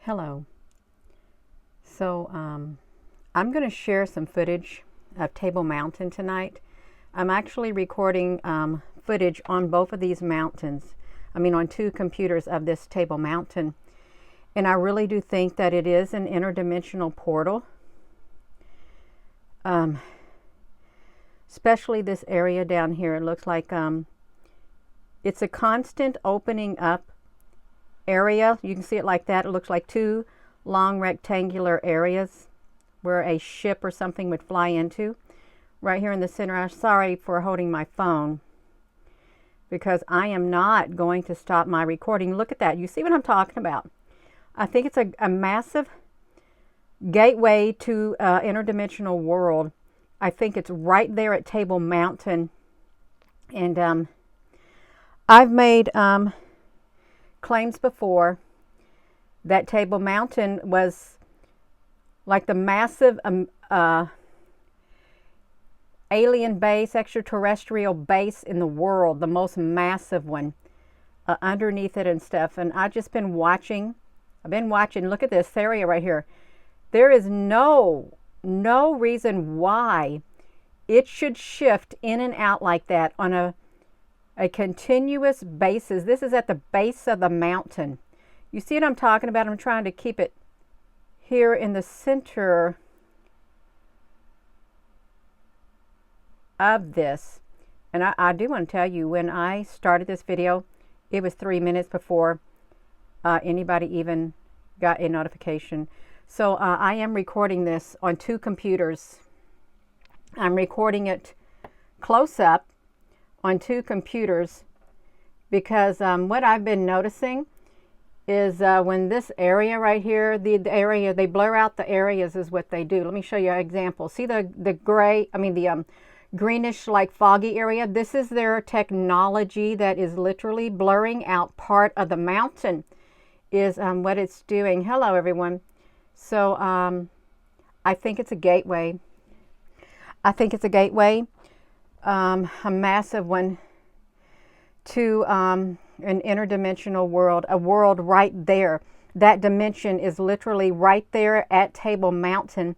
Hello. So I'm going to share some footage of Table Mountain tonight. I'm actually recording footage on both of these mountains. On two computers of this Table Mountain. And I really do think that it is an interdimensional portal. Especially this area down here. It looks like it's a constant opening up area. You can see it like that. It looks like two long rectangular areas where a ship or something would fly into. Right here in the center. I'm sorry for holding my phone because I am not going to stop my recording. Look at that. You see what I'm talking about? I think it's a massive gateway to interdimensional world. I think it's right there at Table Mountain. And I've made claims before that Table Mountain was like the massive alien base, extraterrestrial base in the world, the most massive one underneath it and stuff. And I've just been watching. I've been watching. Look at this area right here. There is no reason why it should shift in and out like that on a continuous basis. This is at the base of the mountain. You see what I'm talking about? I'm trying to keep it here in the center of this. And I do want to tell you, when I started this video, it was 3 minutes before anybody even got a notification. So I am recording this on two computers. I'm recording it close up on two computers because what I've been noticing is when this area right here, the area, they blur out the areas is what they do. Let me show you an example. See the gray, the greenish like foggy area? This is their technology that is literally blurring out part of the mountain is what it's doing. Hello everyone. So I think it's a gateway. I think it's a gateway, a massive one, to an interdimensional world, a world right there. That dimension is literally right there at Table Mountain.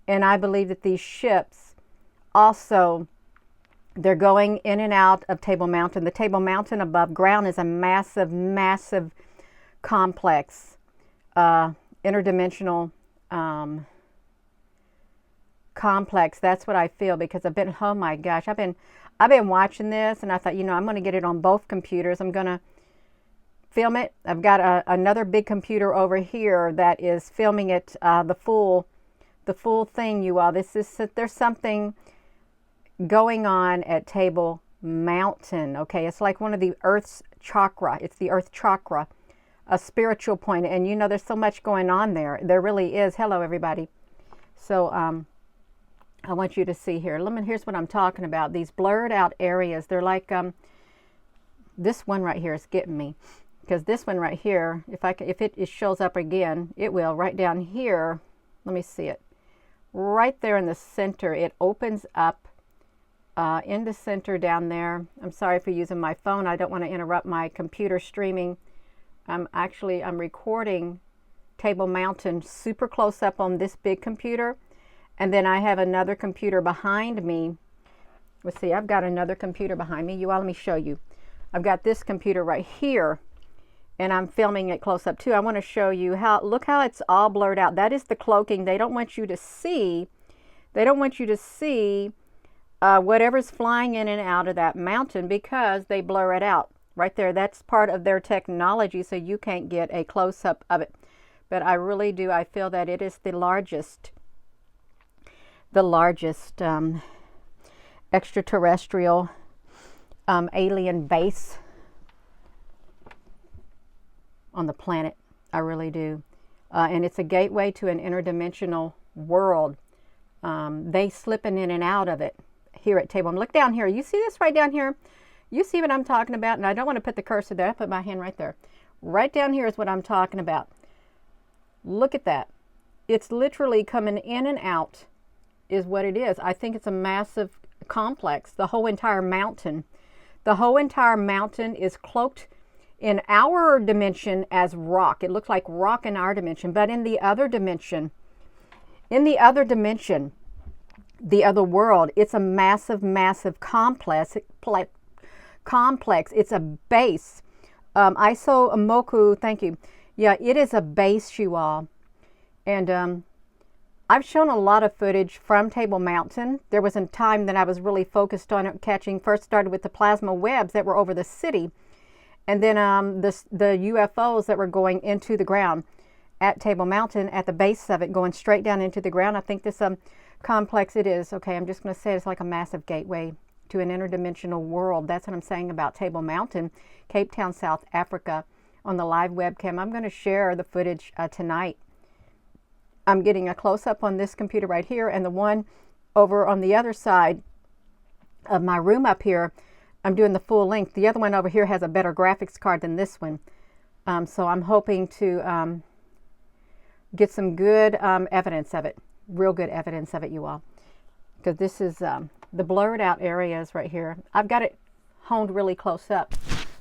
And I believe that these ships also, they're going in and out of Table Mountain. The Table Mountain above ground is a massive, massive complex, interdimensional complex. That's what I feel, because I've been, oh my gosh, I've been watching this, and I thought, I'm going to get it on both computers. I'm going to film it. I've got another big computer over here that is filming it, the full thing, you all. There's something going on at Table Mountain. Okay, it's like one of the Earth's chakra. It's the Earth chakra, a spiritual point, and there's so much going on there. There really is. Hello everybody. So I want you to see here. Here's what I'm talking about. These blurred out areas, they're like this one right here is getting me, because this one right here, if it shows up again, it will right down here. Let me see it. Right there in the center, it opens up in the center down there. I'm sorry for using my phone. I don't want to interrupt my computer streaming. I'm recording Table Mountain super close up on this big computer. And then I have another computer behind me. Let's see, I've got another computer behind me. Let me show you. I've got this computer right here, and I'm filming it close up too. I want to show you look how it's all blurred out. That is the cloaking. They don't want you to see. They don't want you to see whatever's flying in and out of that mountain, because they blur it out. Right there, that's part of their technology, so you can't get a close-up of it. But I really do. I feel that it is the largest extraterrestrial alien base on the planet. I really do. And it's a gateway to an interdimensional world. They slipping in and out of it here at Table. Look down here. You see this right down here? You see what I'm talking about? And I don't want to put the cursor there. I put my hand right there. Right down here is what I'm talking about. Look at that. It's literally coming in and out is what it is. I think it's a massive complex. The whole entire mountain. The whole entire mountain is cloaked in our dimension as rock. It looks like rock in our dimension, but in the other dimension, the other world, it's a massive, massive complex. It's a base. Iso Moku, thank you. Yeah, it is a base, you all. And I've shown a lot of footage from Table Mountain. There was a time that I was really focused on catching, first started with the plasma webs that were over the city. And then the UFOs that were going into the ground at Table Mountain, at the base of it, going straight down into the ground. I think this complex it is. Okay, I'm just going to say it's like a massive gateway to an interdimensional world. That's what I'm saying about Table Mountain, Cape Town, South Africa, on the live webcam. I'm going to share the footage tonight. I'm getting a close-up on this computer right here, and the one over on the other side of my room up here, I'm doing the full length. The other one over here has a better graphics card than this one. So I'm hoping to get some good evidence of it, real good evidence of it, you all. Because this is the blurred out areas right here. I've got it honed really close up.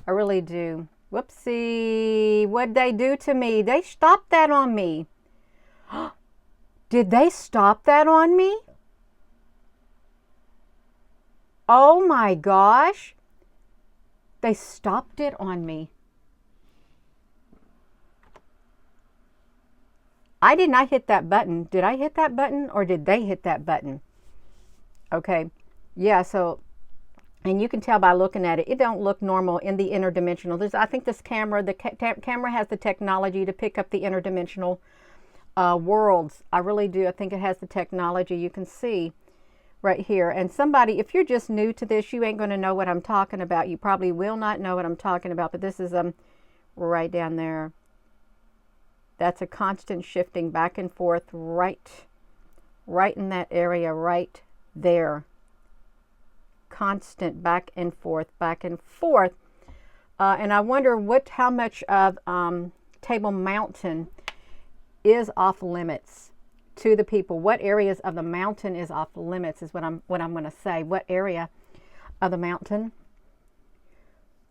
I really do. Whoopsie. What'd they do to me? They stopped that on me. Did they stop that on me? Oh my gosh. They stopped it on me. I did not hit that button. Did I hit that button or did they hit that button? Okay. Yeah, so, and you can tell by looking at it, it don't look normal in the interdimensional. I think this camera, the camera has the technology to pick up the interdimensional worlds. I really do. I think it has the technology. You can see right here. And somebody, if you're just new to this, you ain't going to know what I'm talking about. You probably will not know what I'm talking about, but this is right down there. That's a constant shifting back and forth right in that area right there. Constant back and forth, back and forth. And I wonder how much of Table Mountain is off limits to the people. What areas of the mountain is off limits is what I'm going to say. What area of the mountain?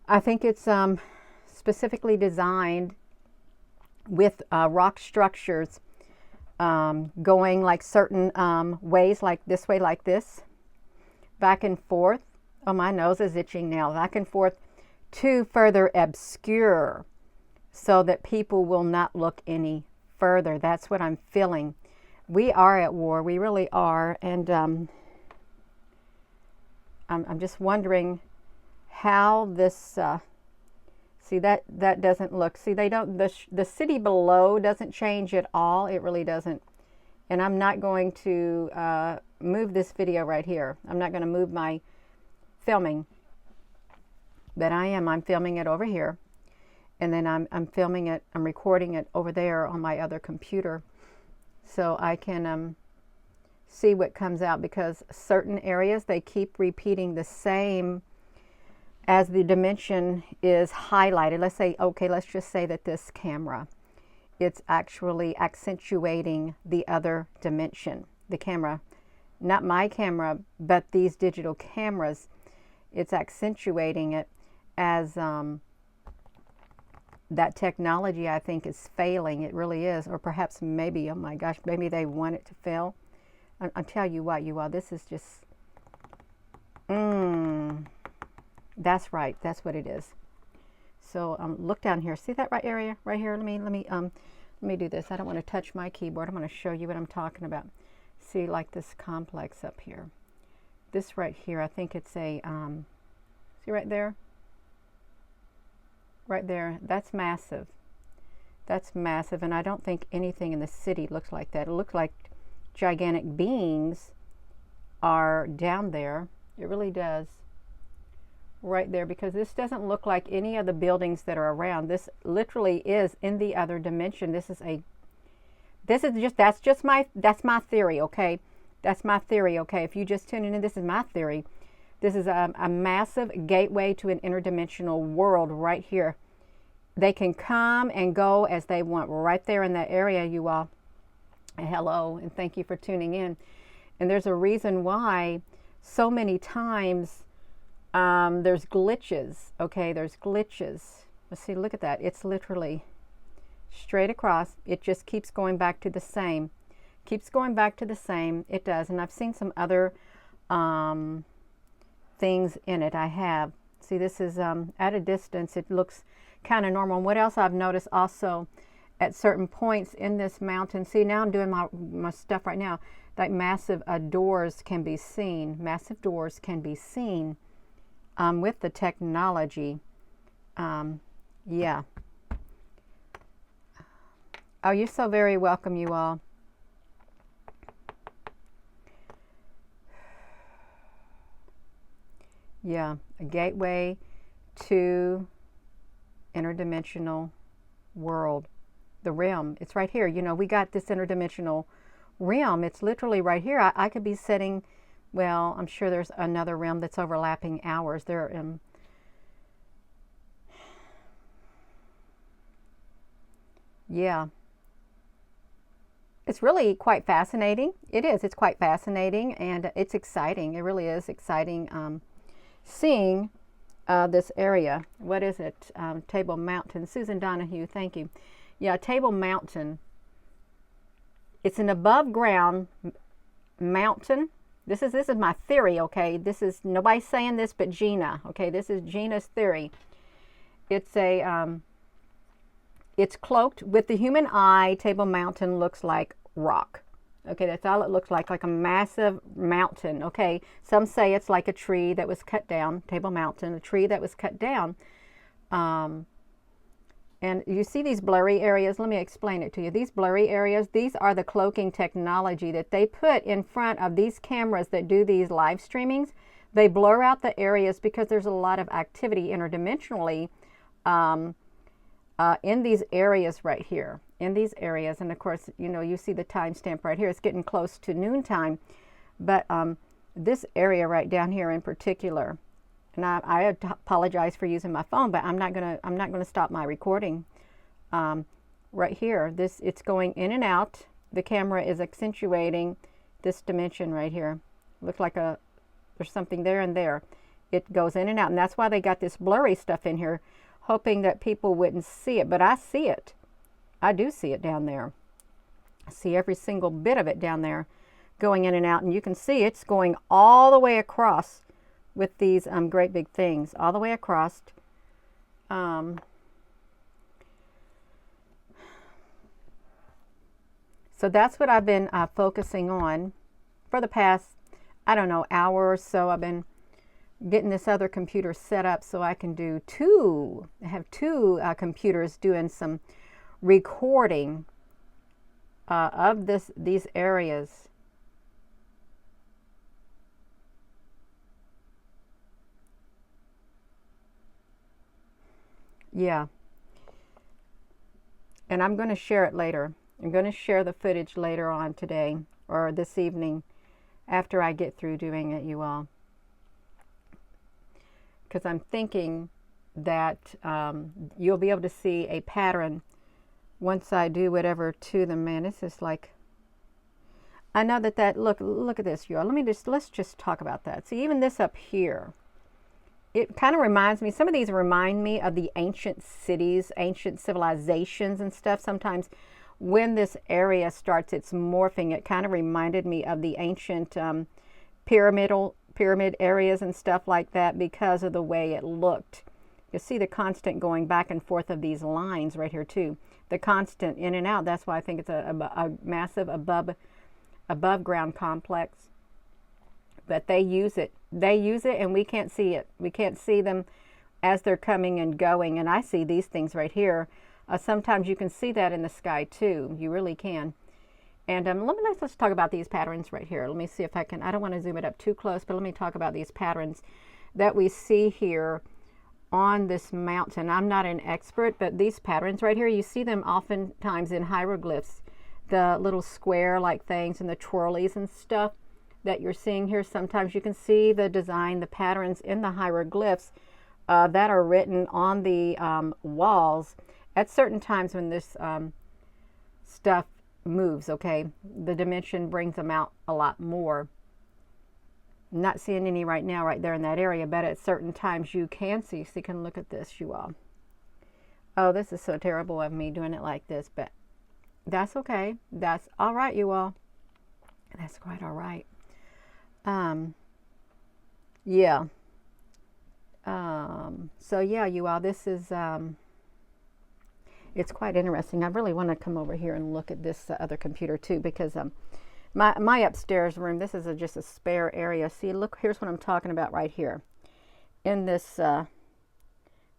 I think it's specifically designed with rock structures going like certain ways, like this way, like this, back and forth. Oh, my nose is itching now. Back and forth to further obscure so that people will not look any further. That's what I'm feeling. We are at war. We really are. And I'm just wondering how this see that doesn't look, see, they don't, the city below doesn't change at all. It really doesn't. And I'm not going to move this video right here. I'm not going to move my filming, but I'm filming it over here. And then I'm filming it, I'm recording it over there on my other computer, so I can see what comes out, because certain areas, they keep repeating the same as the dimension is highlighted. Let's say, okay, let's just say that this camera, it's actually accentuating the other dimension. The camera, not my camera, but these digital cameras, it's accentuating it as that technology, I think, is failing. It really is. Or perhaps maybe, oh my gosh, maybe they want it to fail. I'll tell you what, you all, this is just, that's right. That's what it is. So look down here. See that right area right here? Let me do this. I don't want to touch my keyboard. I'm going to show you what I'm talking about. See, like this complex up here. This right here, I think it's a, see right there? Right there, that's massive. That's massive, and I don't think anything in the city looks like that. It looks like gigantic beings are down there. It really does. Right there, because this doesn't look like any of the buildings that are around. This literally is in the other dimension. That's my theory, okay? That's my theory, okay? If you just tune in, this is my theory. This is a massive gateway to an interdimensional world right here. They can come and go as they want right there in that area, you all. Hello, and thank you for tuning in. And there's a reason why so many times there's glitches, okay? There's glitches. But see, look at that. It's literally straight across. It just keeps going back to the same. Keeps going back to the same. It does. And I've seen some other things in it. I have. See, this is at a distance. It looks kind of normal. And what else I've noticed also at certain points in this mountain. See, now I'm doing my stuff right now. Like massive doors can be seen. Massive doors can be seen with the technology. Yeah. Oh, you're so very welcome, you all. Yeah, a gateway to interdimensional world. The realm. It's right here. You know, we got this interdimensional realm. It's literally right here. I could be sitting, well, I'm sure there's another realm that's overlapping ours. There, yeah. It's really quite fascinating. It is. It's quite fascinating, and it's exciting. It really is exciting seeing this area. What is it? Table Mountain. Susan Donahue, thank you. Yeah, Table Mountain. It's an above ground mountain. This is my theory, okay? This is nobody's saying this but Gina, okay? This is Gina's theory. It's a it's cloaked with the human eye. Table Mountain looks like rock. Okay, that's all it looks like a massive mountain. Okay, some say it's like a tree that was cut down. Table Mountain, a tree that was cut down. And you see these blurry areas. Let me explain it to you. These blurry areas, these are the cloaking technology that they put in front of these cameras that do these live streamings. They blur out the areas because there's a lot of activity interdimensionally in these areas right here. In these areas. And of course, you know, you see the timestamp right here. It's getting close to noontime. But this area right down here in particular, and I apologize for using my phone, but I'm not gonna stop my recording. Right here, it's going in and out. The camera is accentuating this dimension right here. Looks like there's something there and there. It goes in and out, and that's why they got this blurry stuff in here, hoping that people wouldn't see it. But I see it. I do see it down there. I see every single bit of it down there going in and out, and you can see it's going all the way across with these great big things all the way across. So that's what I've been focusing on for the past, I don't know, hour or so. I've been getting this other computer set up so I can do I have two computers doing some recording of these areas. Yeah. And I'm going to share it later. I'm going to share the footage later on today or this evening after I get through doing it, you all. Because I'm thinking that you'll be able to see a pattern once I do whatever to them. Man, this is like, I know that look at this, you all. Let's just talk about that. See, even this up here, it kind of reminds me, some of these remind me of the ancient cities, ancient civilizations and stuff. Sometimes when this area starts its morphing, it kind of reminded me of the ancient pyramid areas and stuff like that because of the way it looked. You see the constant going back and forth of these lines right here too. The constant in and out. That's why I think it's a massive above ground complex. But they use it. They use it and we can't see it. We can't see them as they're coming and going. And I see these things right here. Sometimes you can see that in the sky too. You really can. And let's talk about these patterns right here. Let me see if I can. I don't want to zoom it up too close, but let me talk about these patterns that we see here on this mountain. I'm not an expert, but these patterns right here, you see them oftentimes in hieroglyphs. The little square-like things and the twirlies and stuff that you're seeing here. Sometimes you can see the design, the patterns in the hieroglyphs that are written on the walls at certain times when this stuff moves, okay? The dimension brings them out a lot more. I'm not seeing any right now right there in that area, but at certain times you can see. So you can look at this, you all. Oh, this is so terrible of me doing it like this, but that's okay. That's all right, you all. That's quite all right. Um, yeah. So yeah, you all, this is, it's quite interesting. I really want to come over here and look at this other computer too, because my upstairs room, this is just a spare area. See, look, here's what I'm talking about right here. In this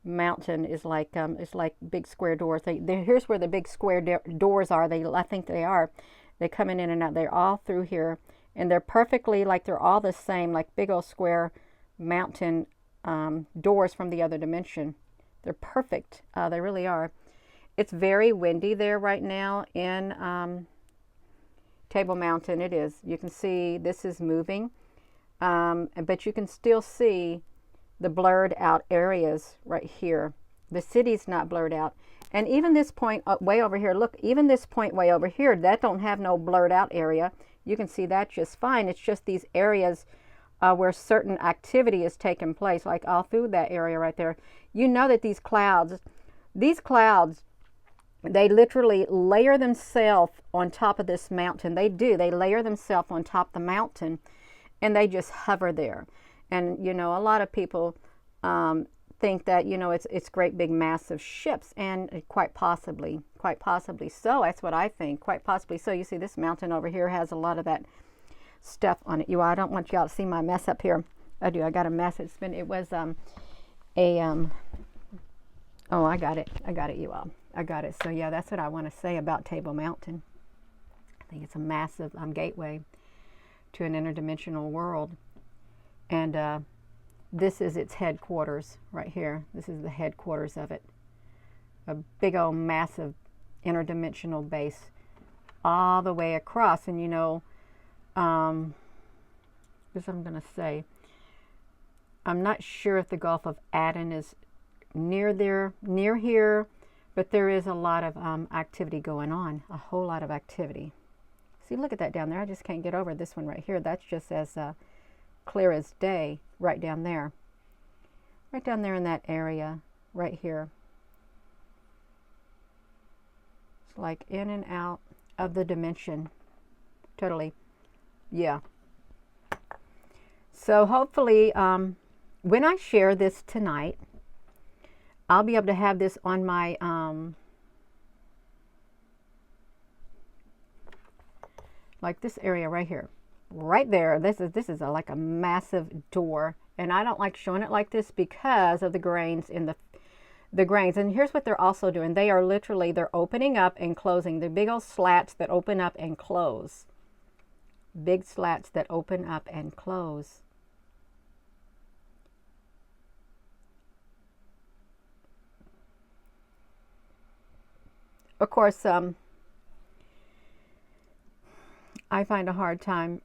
mountain is like it's like big square doors. Here's where the big square doors are. I think they are. They come in and out. They're all through here, and they're perfectly like they're all the same, like big old square mountain doors from the other dimension. They're perfect. They really are. It's very windy there right now in Table Mountain. It is. You can see this is moving, but you can still see the blurred out areas right here. The city's not blurred out. And even this point way over here, look, even this point way over here, that don't have no blurred out area. You can see that just fine. It's just these areas where certain activity is taking place, like all through that area right there. You know that these clouds, they literally layer themselves on top of this mountain. They do. They layer themselves on top of the mountain, and they just hover there. And, you know, a lot of people think that, you know, it's great big massive ships, and quite possibly so. That's what I think, quite possibly so. You see this mountain over here has a lot of that stuff on it. I don't want y'all to see my mess up here. I do. I got a mess. It was oh, I got it, you all. I got it. So yeah, that's what I want to say about Table Mountain. I think it's a massive gateway to an interdimensional world. And this is its headquarters right here. This is the headquarters of it. A big old massive interdimensional base all the way across. And you know, this I'm going to say, I'm not sure if the Gulf of Aden is near here, but there is a lot of activity going on, a whole lot of activity. See, look at that down there. I just can't get over this one right here. That's just as clear as day right down there in that area right here. It's like in and out of the dimension totally. Yeah, so hopefully when I share this tonight, I'll be able to have this on my like this area right here, right there. This is like a massive door, and I don't like showing it like this because of the grains in the grains. And here's what they're also doing. They are literally, they're opening up and closing. The big old slats that open up and close. Big slats that open up and close. Of course, I find a hard time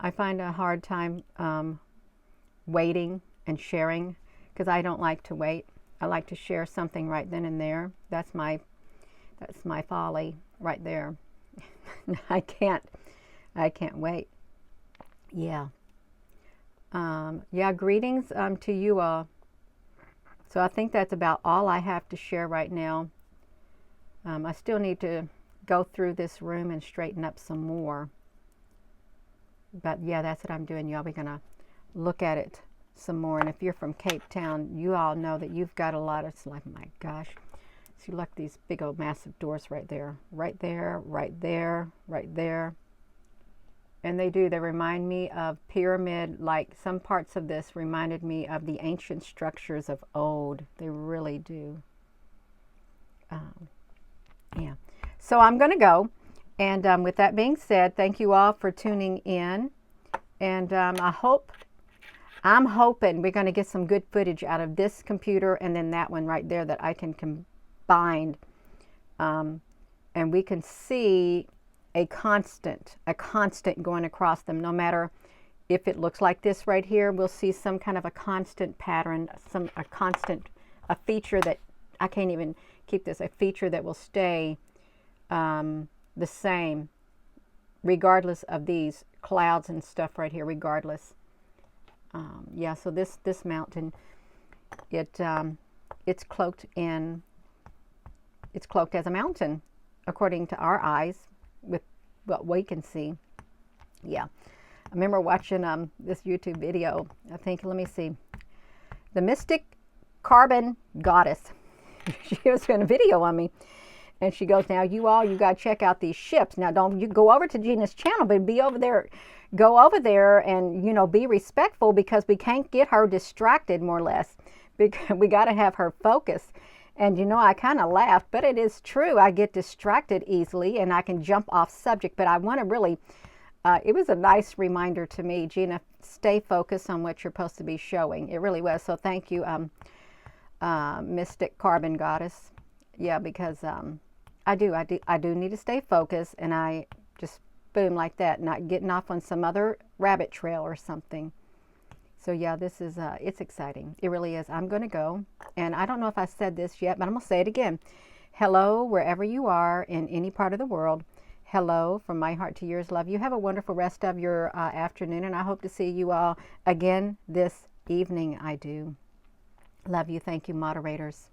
waiting and sharing, because I don't like to wait. I like to share something right then and there. That's my folly right there. I can't wait. Yeah. Yeah, greetings to you all. So I think that's about all I have to share right now. I still need to go through this room and straighten up some more. But yeah, that's what I'm doing, y'all. We're going to look at it some more. And if you're from Cape Town, you all know that you've got a lot of, it's like, my gosh. So you look, these big old massive doors right there. Right there, right there, right there. And they remind me of pyramid, like some parts of this reminded me of the ancient structures of old. They really do. Yeah. So I'm going to go. And with that being said, thank you all for tuning in. And I'm hoping we're going to get some good footage out of this computer and then that one right there that I can combine. And we can see a constant going across them. No matter if it looks like this right here, we'll see some kind of a constant pattern, a feature that I can't even keep this, a feature that will stay the same regardless of these clouds and stuff right here, regardless. Yeah, so this mountain, it's cloaked in it's cloaked as a mountain, according to our eyes, with what we can see. Yeah. I remember watching this YouTube video. I think, let me see. The Mystic Carbon Goddess. She was doing a video on me. And she goes, now you got to check out these ships. Now don't you go over to Gina's channel, but be over there. Go over there and, you know, be respectful, because we can't get her distracted, more or less. Because we got to have her focus. And, you know, I kind of laughed, but it is true. I get distracted easily and I can jump off subject. But I want to really, it was a nice reminder to me, Gina, stay focused on what you're supposed to be showing. It really was. So thank you, Mystic Carbon Goddess. Yeah, because I do need to stay focused, and I just boom like that, not getting off on some other rabbit trail or something. So yeah, this is it's exciting. It really is. I'm going to go, and I don't know if I said this yet, but I'm going to say it again. Hello, wherever you are in any part of the world. Hello from my heart to yours. Love you. Have a wonderful rest of your afternoon, and I hope to see you all again this evening. I do. Love you. Thank you, moderators.